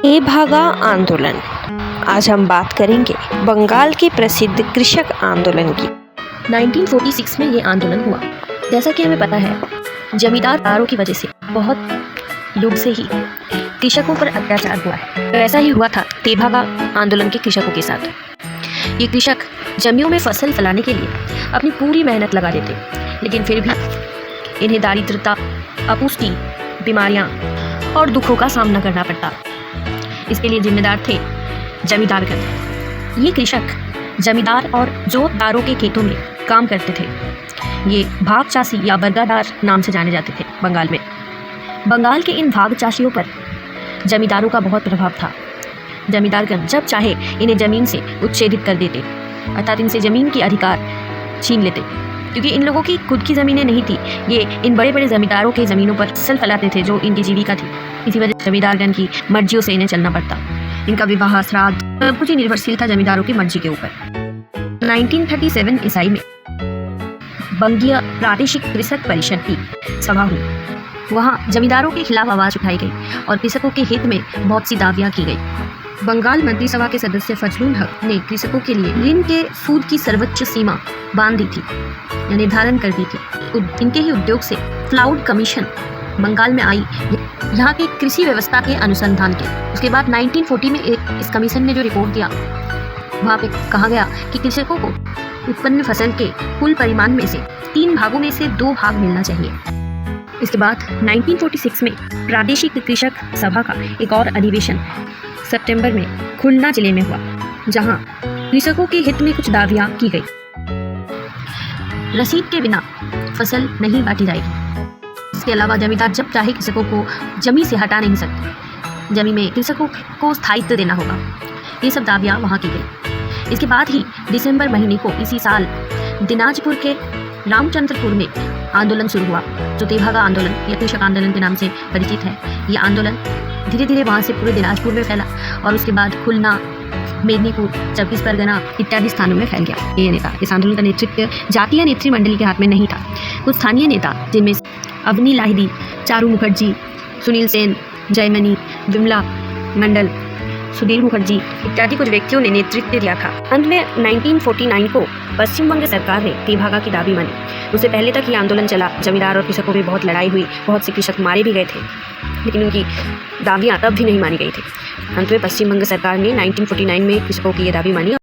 तेभागा आंदोलन। आज हम बात करेंगे बंगाल के प्रसिद्ध कृषक आंदोलन की। 1946 में ये आंदोलन हुआ। जैसा कि हमें पता है, जमींदारों की वजह से बहुत युग से ही कृषकों पर अत्याचार हुआ है। तो ऐसा ही हुआ था तेभागा आंदोलन के कृषकों के साथ। ये कृषक जमीनों में फसल फलाने के लिए अपनी पूरी मेहनत लगा देते, लेकिन फिर भी इन्हें दारिद्रता, अपुष्टि, बीमारियां और दुखों का सामना करना पड़ता। इसके लिए जिम्मेदार थे जमींदारगण। ये कृषक जमींदार और जोतदारों के खेतों में काम करते थे। ये भाग चाषी या बर्गादार नाम से जाने जाते थे बंगाल में। बंगाल के इन भाग चाषियों पर जमींदारों का बहुत प्रभाव था। जमींदारगण जब चाहे इन्हें ज़मीन से उच्छेदित कर देते, अर्थात इनसे ज़मीन की अधिकार छीन लेते, क्योंकि इन लोगों की खुद की ज़मीनें नहीं थी। ये इन बड़े बड़े ज़मींदारों के ज़मीनों पर फसल फलाते थे, जो इनकी जीविका थी। इसी वजह जमींदारगण की मर्जियों से इन्हें चलना पड़ता। इनका विवाह, श्राद्ध सब कुछ ही निर्भरशील था जमींदारों की मर्जी के ऊपर। 1937 ईसाई में बंगीय प्रादेशिक कृषक परिषद की सभा हुई। वहाँ जमींदारों के खिलाफ आवाज़ उठाई गई और कृषकों के हित में बहुत सी दावियाँ की गई। बंगाल मंत्रिसभा के सदस्य फजलुल हक ने कृषकों के लिए ऋण के सूद की सर्वोच्च सीमा बांध दी थी या निर्धारण कर दी थी। इनके ही उद्योग से क्लाउड कमीशन बंगाल में आई, यहाँ की कृषि व्यवस्था के अनुसंधान के। उसके बाद 1940 में इस कमीशन ने जो रिपोर्ट दिया, वहाँ पे कहा गया कि कृषकों को उत्पन्न फसल के कुल परिमाण में से 3 भागों में से 2 भाग मिलना चाहिए। इसके बाद 1946 में प्रादेशिक कृषक सभा का एक और अधिवेशन सितंबर में खुलना जिले में हुआ, जहां कृषकों के हित में कुछ दावियां की गई। रसीद के बिना फसल नहीं बांटी जाएगी। इसके अलावा जमींदार जब चाहे कृषकों को जमीन से हटा नहीं सकते। जमीन में कृषकों को स्थायित्व देना होगा। ये सब दावियां वहां की गई। इसके बाद ही दिसंबर महीने को इसी साल दिनाजपुर के रामचंद्रपुर में आंदोलन शुरू हुआ, जो तेभागा आंदोलन या कृषक आंदोलन के नाम से परिचित है। ये आंदोलन धीरे धीरे वहाँ से पूरे दिनाजपुर में फैला और उसके बाद खुलना, मेदिनीपुर, छत्तीस परगना इत्यादि स्थानों में फैल गया। ये नेता, इस आंदोलन का नेतृत्व जातीय नेतृमंडली के हाथ में नहीं था। कुछ स्थानीय नेता, जिनमें अवनी लाहिड़ी, चारू मुखर्जी, सुनील सेन, जयमनी, विमला मंडल, सुधीर मुखर्जी इत्यादि कुछ व्यक्तियों ने नेतृत्व दिया था। अंत में 1949 को पश्चिम बंग सरकार ने तेभागा की दाबी मानी। उससे पहले तक ये आंदोलन चला। जमींदार और कृषकों में बहुत लड़ाई हुई, बहुत से कृषक मारे भी गए थे, लेकिन उनकी दाबियाँ तब भी नहीं मानी गई थी। अंत में पश्चिम बंग सरकार ने 1949 में कृषकों की ये दाबी मानी।